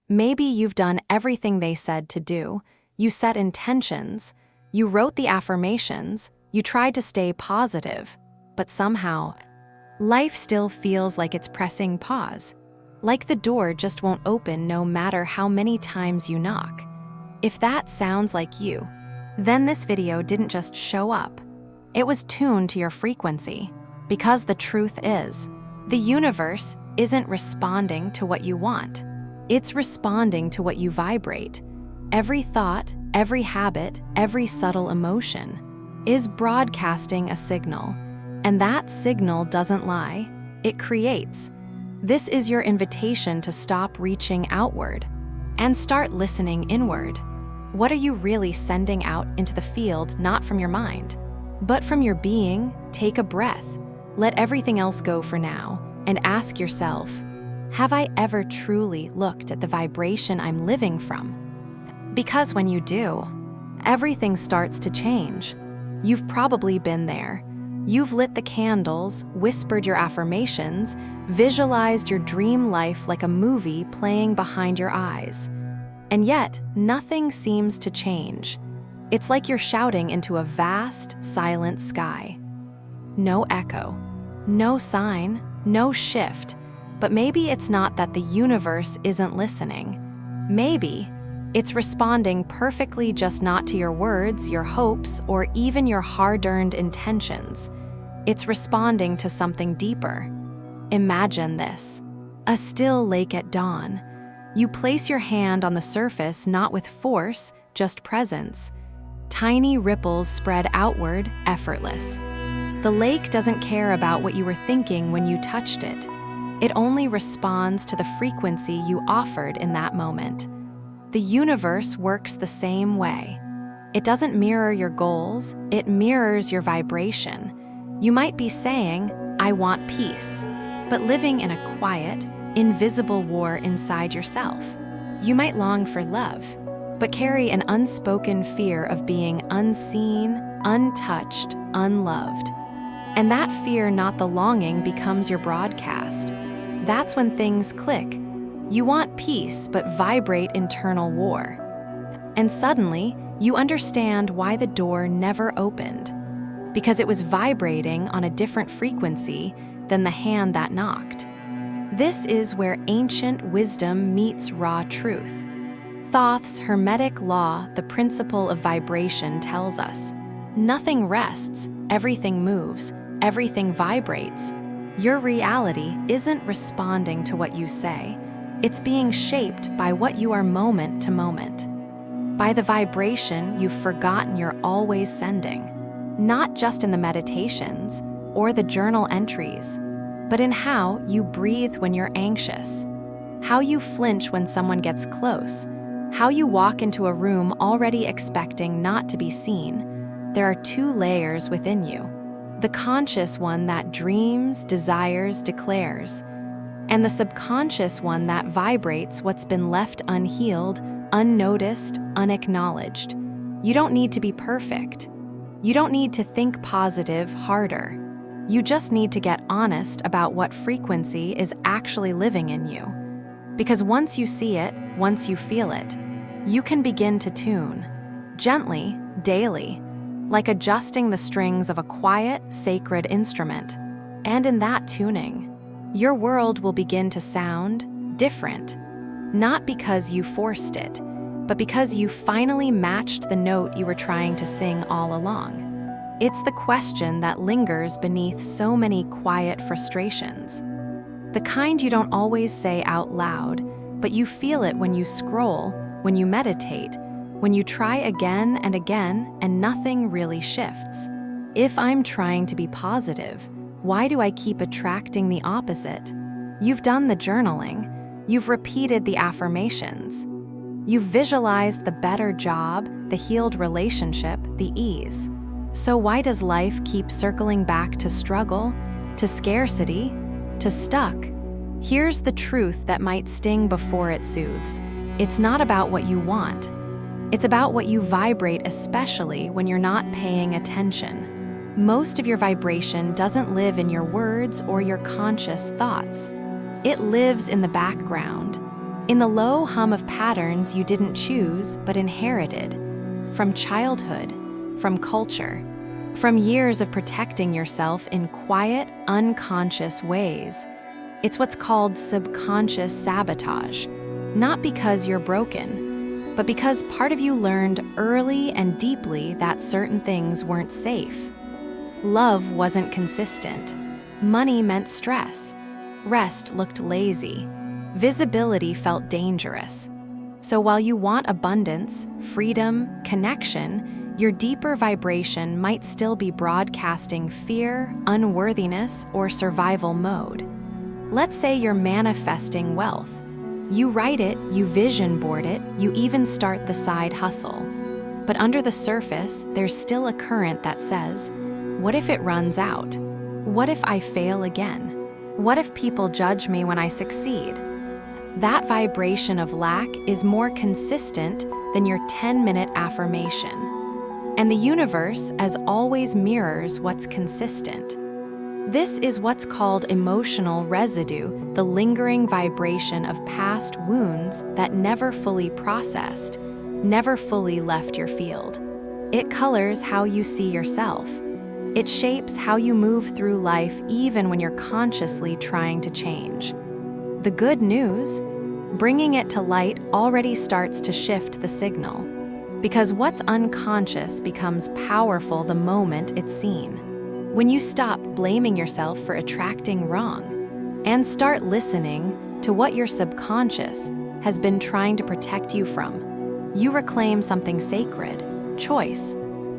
Maybe you've done everything they said to do. You set intentions. You wrote the affirmations. You tried to stay positive. But somehow, life still feels like it's pressing pause. Like the door just won't open no matter how many times you knock. If that sounds like you, then this video didn't just show up. It was tuned to your frequency. Because the truth is, the universe isn't responding to what you want. It's responding to what you vibrate. Every thought, every habit, every subtle emotion is broadcasting a signal. And that signal doesn't lie, it creates. This is your invitation to stop reaching outward and start listening inward. What are you really sending out into the field, not from your mind, but from your being? Take a breath. Let everything else go for now, and ask yourself, have I ever truly looked at the vibration I'm living from? Because when you do, everything starts to change. You've probably been there. You've lit the candles, whispered your affirmations, visualized your dream life like a movie playing behind your eyes. And yet, nothing seems to change. It's like you're shouting into a vast, silent sky. No echo, no sign, no shift. But maybe it's not that the universe isn't listening. Maybe it's responding perfectly, just not to your words, your hopes, or even your hard-earned intentions. It's responding to something deeper. Imagine this: a still lake at dawn. You place your hand on the surface, not with force, just presence. Tiny ripples spread outward, effortless. The lake doesn't care about what you were thinking when you touched it. It only responds to the frequency you offered in that moment. The universe works the same way. It doesn't mirror your goals, it mirrors your vibration. You might be saying, I want peace, but living in a quiet, invisible war inside yourself. You might long for love, but carry an unspoken fear of being unseen, untouched, unloved. And that fear, not the longing, becomes your broadcast. That's when things click. You want peace, but vibrate internal war. And suddenly, you understand why the door never opened. Because it was vibrating on a different frequency than the hand that knocked. This is where ancient wisdom meets raw truth. Thoth's Hermetic law, the principle of vibration, tells us, nothing rests, everything moves, everything vibrates. Your reality isn't responding to what you say. It's being shaped by what you are moment to moment. By the vibration you've forgotten you're always sending. Not just in the meditations or the journal entries, but in how you breathe when you're anxious, how you flinch when someone gets close, how you walk into a room already expecting not to be seen. There are two layers within you. The conscious one that dreams, desires, declares, and the subconscious one that vibrates what's been left unhealed, unnoticed, unacknowledged. You don't need to be perfect. You don't need to think positive harder. You just need to get honest about what frequency is actually living in you. Because once you see it, once you feel it, you can begin to tune, gently, daily, like adjusting the strings of a quiet, sacred instrument. And in that tuning, your world will begin to sound different, not because you forced it, but because you finally matched the note you were trying to sing all along. It's the question that lingers beneath so many quiet frustrations. The kind you don't always say out loud, but you feel it when you scroll, when you meditate, when you try again and again and nothing really shifts. If I'm trying to be positive, why do I keep attracting the opposite? You've done the journaling. You've repeated the affirmations. You've visualized the better job, the healed relationship, the ease. So why does life keep circling back to struggle, to scarcity, to stuck? Here's the truth that might sting before it soothes. It's not about what you want. It's about what you vibrate, especially when you're not paying attention. Most of your vibration doesn't live in your words or your conscious thoughts. It lives in the background, in the low hum of patterns you didn't choose but inherited, from childhood, from culture, from years of protecting yourself in quiet, unconscious ways. It's what's called subconscious sabotage, not because you're broken, but because part of you learned early and deeply that certain things weren't safe. Love wasn't consistent. Money meant stress. Rest looked lazy. Visibility felt dangerous. So while you want abundance, freedom, connection, your deeper vibration might still be broadcasting fear, unworthiness, or survival mode. Let's say you're manifesting wealth. You write it, you vision board it, you even start the side hustle. But under the surface, there's still a current that says, what if it runs out? What if I fail again? What if people judge me when I succeed? That vibration of lack is more consistent than your 10-minute affirmation. And the universe, as always, mirrors what's consistent. This is what's called emotional residue, the lingering vibration of past wounds that never fully processed, never fully left your field. It colors how you see yourself. It shapes how you move through life even when you're consciously trying to change. The good news? Bringing it to light already starts to shift the signal, because what's unconscious becomes powerful the moment it's seen. When you stop blaming yourself for attracting wrong and start listening to what your subconscious has been trying to protect you from, you reclaim something sacred, choice.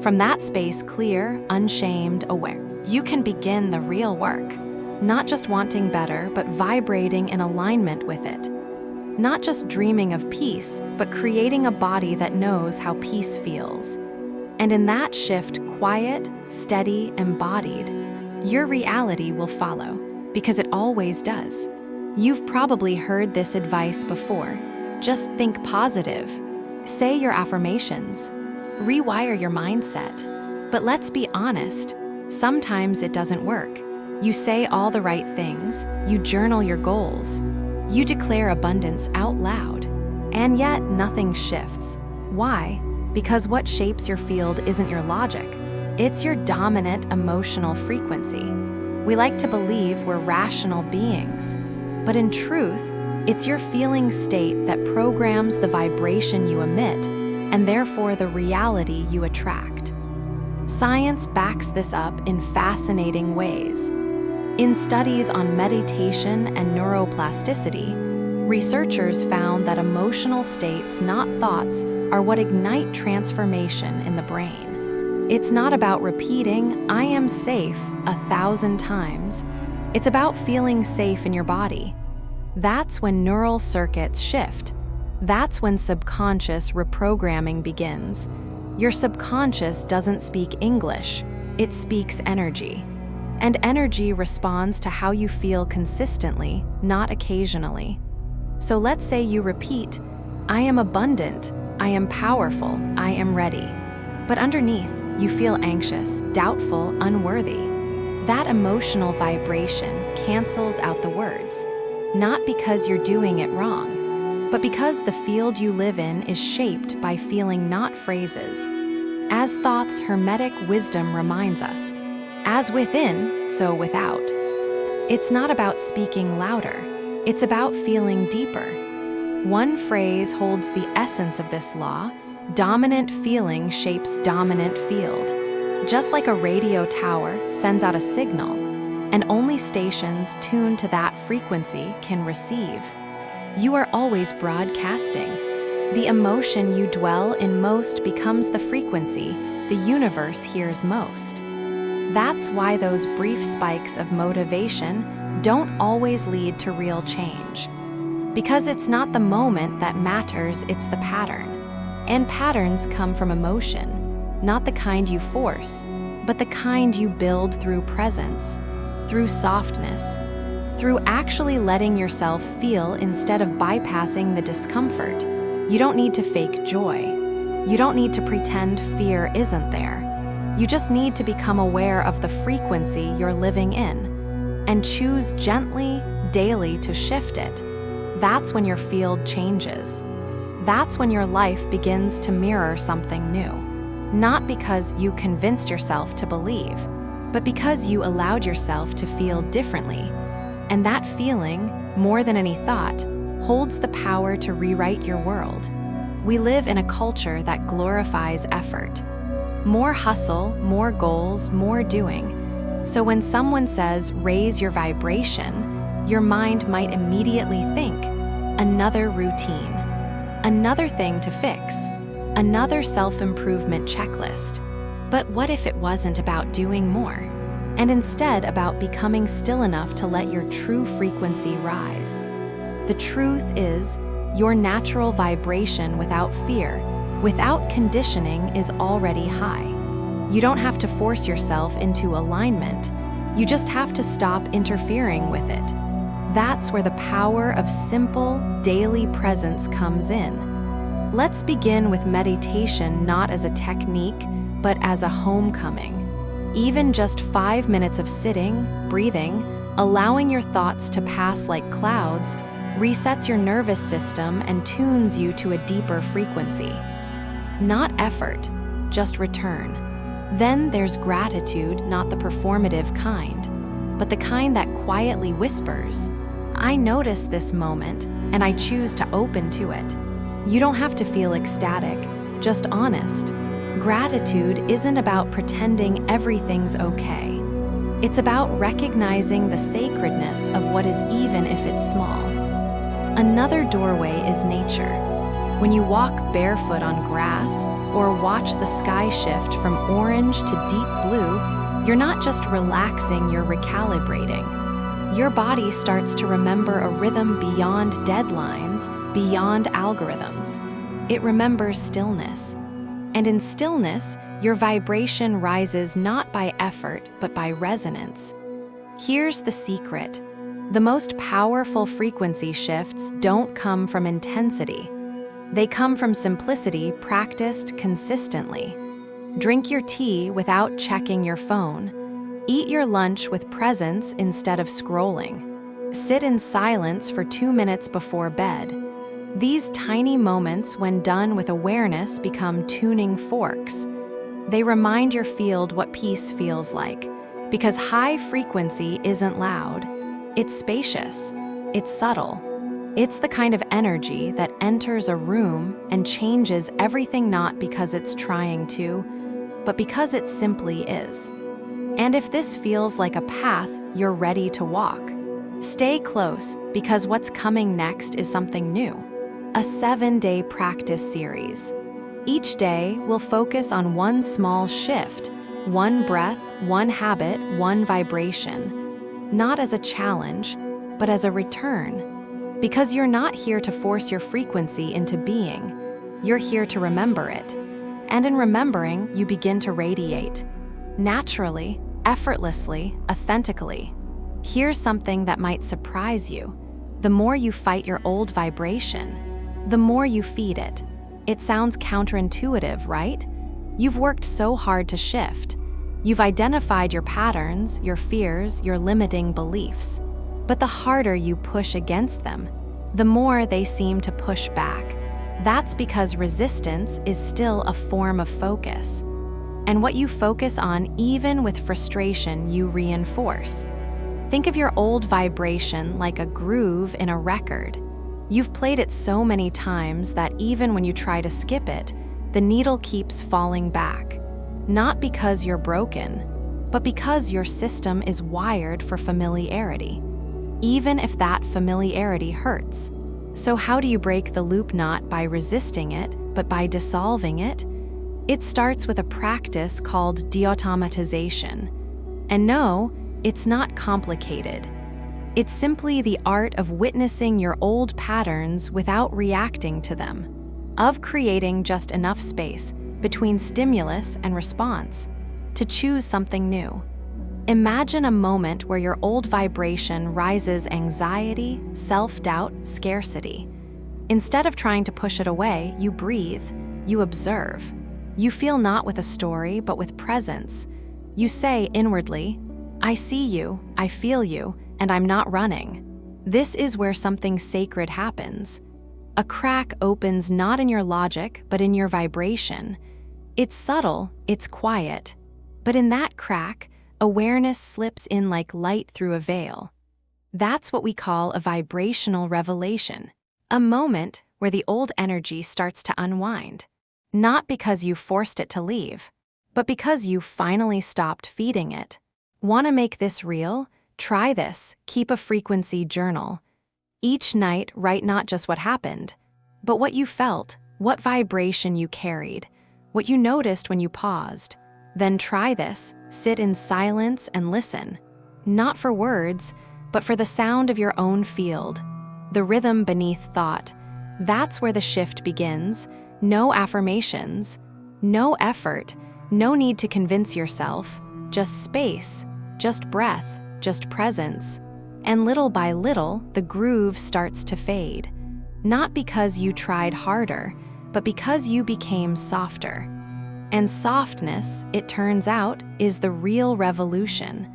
From that space, clear, unshamed, aware, you can begin the real work, not just wanting better, but vibrating in alignment with it. Not just dreaming of peace, but creating a body that knows how peace feels. And in that shift, quiet, steady, embodied, your reality will follow, because it always does. You've probably heard this advice before. Just think positive. Say your affirmations. Rewire your mindset. But let's be honest, sometimes it doesn't work. You say all the right things, you journal your goals, you declare abundance out loud, and yet nothing shifts. Why? Because what shapes your field isn't your logic. It's your dominant emotional frequency. We like to believe we're rational beings, but in truth, it's your feeling state that programs the vibration you emit, and therefore the reality you attract. Science backs this up in fascinating ways. In studies on meditation and neuroplasticity, researchers found that emotional states, not thoughts, are what ignite transformation in the brain. It's not about repeating, "I am safe," 1,000 times. It's about feeling safe in your body. That's when neural circuits shift. That's when subconscious reprogramming begins. Your subconscious doesn't speak English, it speaks energy. And energy responds to how you feel consistently, not occasionally. So let's say you repeat, "I am abundant, I am powerful, I am ready." But underneath, you feel anxious, doubtful, unworthy. That emotional vibration cancels out the words, not because you're doing it wrong, but because the field you live in is shaped by feeling, not phrases. As Thoth's Hermetic wisdom reminds us, as within, so without. It's not about speaking louder, it's about feeling deeper. One phrase holds the essence of this law: dominant feeling shapes dominant field. Just like a radio tower sends out a signal, and only stations tuned to that frequency can receive. You are always broadcasting. The emotion you dwell in most becomes the frequency the universe hears most. That's why those brief spikes of motivation don't always lead to real change. Because it's not the moment that matters, it's the pattern. And patterns come from emotion, not the kind you force, but the kind you build through presence, through softness, through actually letting yourself feel instead of bypassing the discomfort. You don't need to fake joy. You don't need to pretend fear isn't there. You just need to become aware of the frequency you're living in and choose gently, daily to shift it. that's when your field changes. That's when your life begins to mirror something new. Not because you convinced yourself to believe, but because you allowed yourself to feel differently. And that feeling, more than any thought, holds the power to rewrite your world. We live in a culture that glorifies effort. More hustle, more goals, more doing. So when someone says, raise your vibration, your mind might immediately think, another routine, another thing to fix, another self-improvement checklist. But what if it wasn't about doing more, and instead about becoming still enough to let your true frequency rise? The truth is, your natural vibration without fear, without conditioning, is already high. You don't have to force yourself into alignment. You just have to stop interfering with it. That's where the power of simple, daily presence comes in. Let's begin with meditation, not as a technique, but as a homecoming. Even just 5 minutes of sitting, breathing, allowing your thoughts to pass like clouds, resets your nervous system and tunes you to a deeper frequency. Not effort, just return. Then there's gratitude, not the performative kind, but the kind that quietly whispers, I notice this moment, and I choose to open to it. You don't have to feel ecstatic, just honest. Gratitude isn't about pretending everything's okay. It's about recognizing the sacredness of what is, even if it's small. Another doorway is nature. When you walk barefoot on grass or watch the sky shift from orange to deep blue, you're not just relaxing, you're recalibrating. Your body starts to remember a rhythm beyond deadlines, beyond algorithms. It remembers stillness. And in stillness, your vibration rises not by effort, but by resonance. Here's the secret. The most powerful frequency shifts don't come from intensity. They come from simplicity practiced consistently. Drink your tea without checking your phone. Eat your lunch with presence instead of scrolling. Sit in silence for 2 minutes before bed. These tiny moments, when done with awareness, become tuning forks. They remind your field what peace feels like, because high frequency isn't loud. It's spacious. It's subtle. It's the kind of energy that enters a room and changes everything, not because it's trying to, but because it simply is. And if this feels like a path you're ready to walk, stay close, because what's coming next is something new. A 7-day practice series. Each day will focus on one small shift, one breath, one habit, one vibration. Not as a challenge, but as a return. Because you're not here to force your frequency into being. You're here to remember it. And in remembering, you begin to radiate. Naturally, effortlessly, authentically. Here's something that might surprise you. The more you fight your old vibration, the more you feed it. It sounds counterintuitive, right? You've worked so hard to shift. You've identified your patterns, your fears, your limiting beliefs. But the harder you push against them, the more they seem to push back. That's because resistance is still a form of focus. And what you focus on, even with frustration, you reinforce. Think of your old vibration like a groove in a record. You've played it so many times that even when you try to skip it, the needle keeps falling back. Not because you're broken, but because your system is wired for familiarity, even if that familiarity hurts. So how do you break the loop? Not by resisting it, but by dissolving it? It starts with a practice called deautomatization. And no, it's not complicated. It's simply the art of witnessing your old patterns without reacting to them, of creating just enough space between stimulus and response to choose something new. Imagine a moment where your old vibration rises anxiety, self-doubt, scarcity. Instead of trying to push it away, you breathe, you observe. You feel not with a story, but with presence. You say inwardly, I see you, I feel you, and I'm not running. This is where something sacred happens. A crack opens not in your logic, but in your vibration. It's subtle, it's quiet, but in that crack, awareness slips in like light through a veil. That's what we call a vibrational revelation, a moment where the old energy starts to unwind, not because you forced it to leave, but because you finally stopped feeding it. Want to make this real? Try this. Keep a frequency journal. Each night, write not just what happened, but what you felt, what vibration you carried, what you noticed when you paused. Then try this. Sit in silence and listen, not for words, but for the sound of your own field, the rhythm beneath thought. That's where the shift begins. No affirmations, no effort, no need to convince yourself, just space, just breath, just presence. And little by little, the groove starts to fade. Not because you tried harder, but because you became softer. And softness, it turns out, is the real revolution.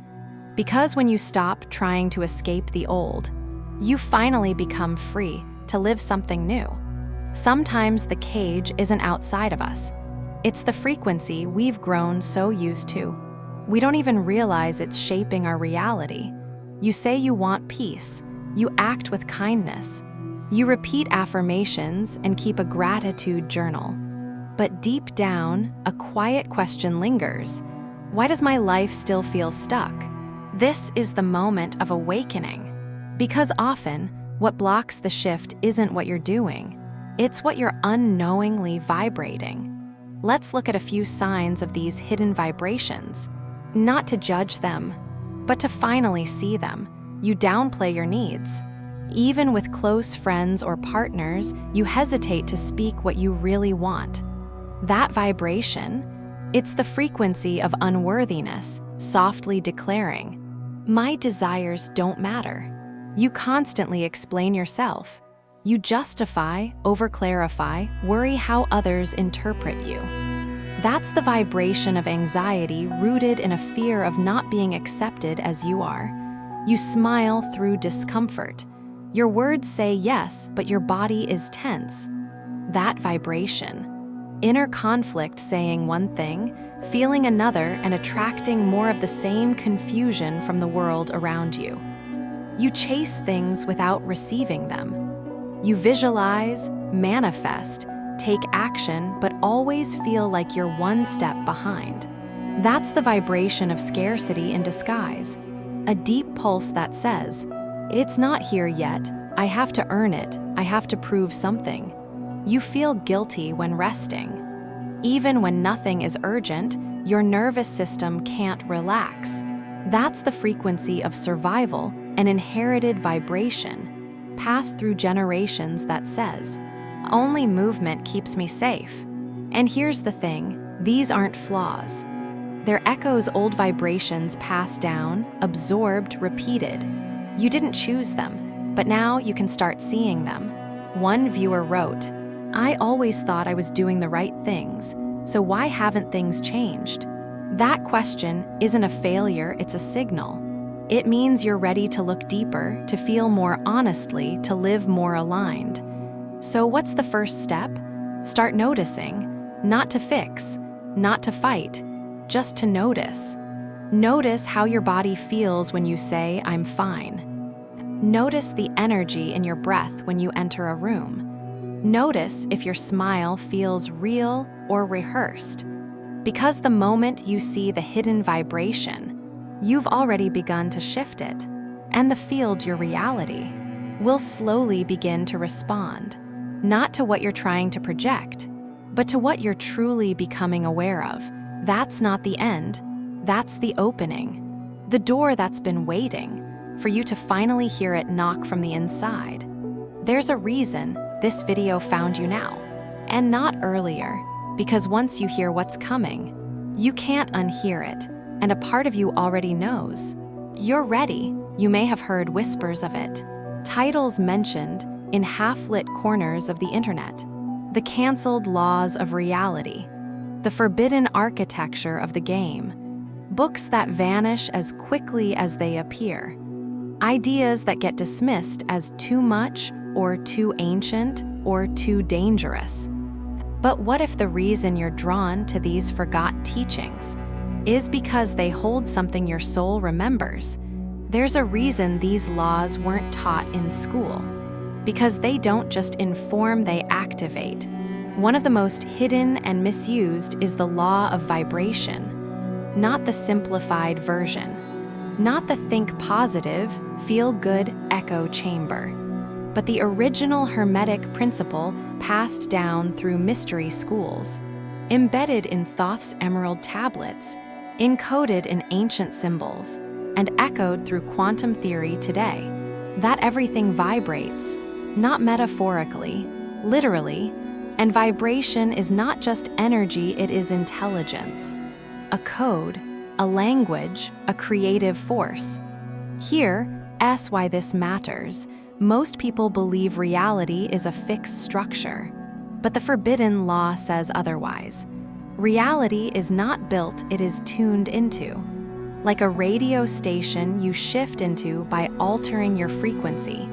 Because when you stop trying to escape the old, you finally become free to live something new. Sometimes the cage isn't outside of us. It's the frequency we've grown so used to. We don't even realize it's shaping our reality. You say you want peace. You act with kindness. You repeat affirmations and keep a gratitude journal. But deep down, a quiet question lingers. Why does my life still feel stuck? This is the moment of awakening. Because often, what blocks the shift isn't what you're doing. It's what you're unknowingly vibrating. Let's look at a few signs of these hidden vibrations. Not to judge them, but to finally see them. You downplay your needs. Even with close friends or partners, you hesitate to speak what you really want. That vibration, it's the frequency of unworthiness, softly declaring, "My desires don't matter." You constantly explain yourself. You justify, overclarify, worry how others interpret you. That's the vibration of anxiety rooted in a fear of not being accepted as you are. You smile through discomfort. Your words say yes, but your body is tense. That vibration. Inner conflict saying one thing, feeling another, and attracting more of the same confusion from the world around you. You chase things without receiving them. You visualize, manifest, take action, but always feel like you're one step behind. That's the vibration of scarcity in disguise. A deep pulse that says, "It's not here yet. I have to earn it. I have to prove something." You feel guilty when resting. Even when nothing is urgent, your nervous system can't relax. That's the frequency of survival, an inherited vibration, passed through generations that says, "Only movement keeps me safe." And here's the thing, these aren't flaws. They're echoes old vibrations passed down, absorbed, repeated. You didn't choose them, but now you can start seeing them. One viewer wrote, "I always thought I was doing the right things, so why haven't things changed?" That question isn't a failure, it's a signal. It means you're ready to look deeper, to feel more honestly, to live more aligned. So what's the first step? Start noticing, not to fix, not to fight, just to notice. Notice how your body feels when you say, "I'm fine." Notice the energy in your breath when you enter a room. Notice if your smile feels real or rehearsed. Because the moment you see the hidden vibration, you've already begun to shift it, and the field, your reality, will slowly begin to respond, not to what you're trying to project, but to what you're truly becoming aware of. That's not the end, that's the opening, the door that's been waiting for you to finally hear it knock from the inside. There's a reason this video found you now, and not earlier, because once you hear what's coming, you can't unhear it, and a part of you already knows. You're ready. You may have heard whispers of it. Titles mentioned in half-lit corners of the internet. The canceled laws of reality. The forbidden architecture of the game. Books that vanish as quickly as they appear. Ideas that get dismissed as too much or too ancient or too dangerous. But what if the reason you're drawn to these forgot teachings is because they hold something your soul remembers? There's a reason these laws weren't taught in school. Because they don't just inform, they activate. One of the most hidden and misused is the law of vibration, not the simplified version, not the think positive, feel good echo chamber, but the original Hermetic principle passed down through mystery schools, embedded in Thoth's emerald tablets, encoded in ancient symbols, and echoed through quantum theory today. That everything vibrates, not metaphorically, literally, and vibration is not just energy, it is intelligence, a code, a language, a creative force. Here, why this matters. Most people believe reality is a fixed structure, but the forbidden law says otherwise. Reality is not built, it is tuned into. Like a radio station you shift into by altering your frequency.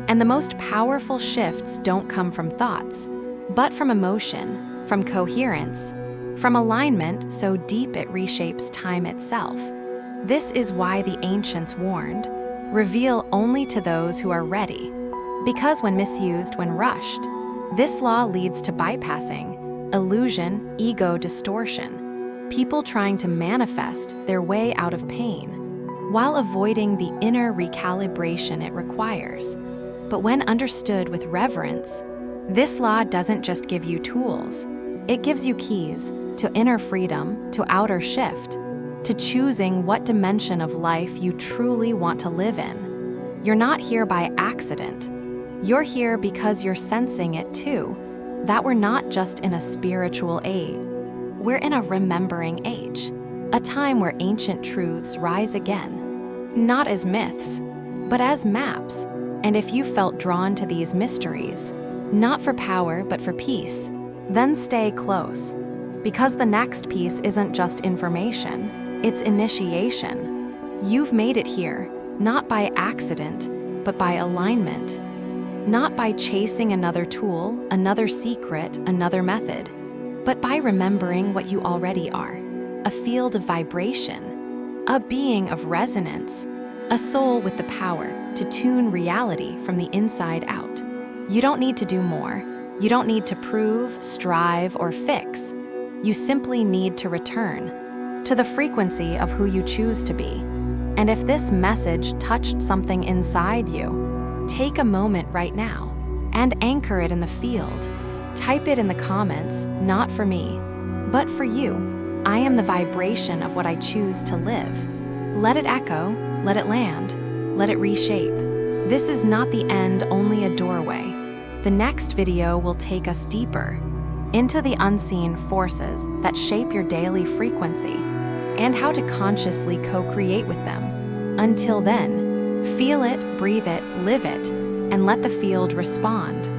And the most powerful shifts don't come from thoughts, but from emotion, from coherence, from alignment so deep it reshapes time itself. This is why the ancients warned, reveal only to those who are ready. Because when misused, when rushed, this law leads to bypassing, illusion, ego distortion, people trying to manifest their way out of pain, while avoiding the inner recalibration it requires. But when understood with reverence, this law doesn't just give you tools. It gives you keys to inner freedom, to outer shift, to choosing what dimension of life you truly want to live in. You're not here by accident. You're here because you're sensing it too, that we're not just in a spiritual age. We're in a remembering age, a time where ancient truths rise again, not as myths, but as maps. And if you felt drawn to these mysteries, not for power but for peace, then stay close. Because the next piece isn't just information, it's initiation. You've made it here, not by accident, but by alignment. Not by chasing another tool, another secret, another method, but by remembering what you already are. A field of vibration, a being of resonance, a soul with the power to tune reality from the inside out. You don't need to do more. You don't need to prove, strive, or fix. You simply need to return to the frequency of who you choose to be. And if this message touched something inside you, take a moment right now and anchor it in the field. Type it in the comments, not for me, but for you. I am the vibration of what I choose to live. Let it echo, let it land, let it reshape. This is not the end, only a doorway. The next video will take us deeper into the unseen forces that shape your daily frequency and how to consciously co-create with them. Until then, feel it, breathe it, live it, and let the field respond.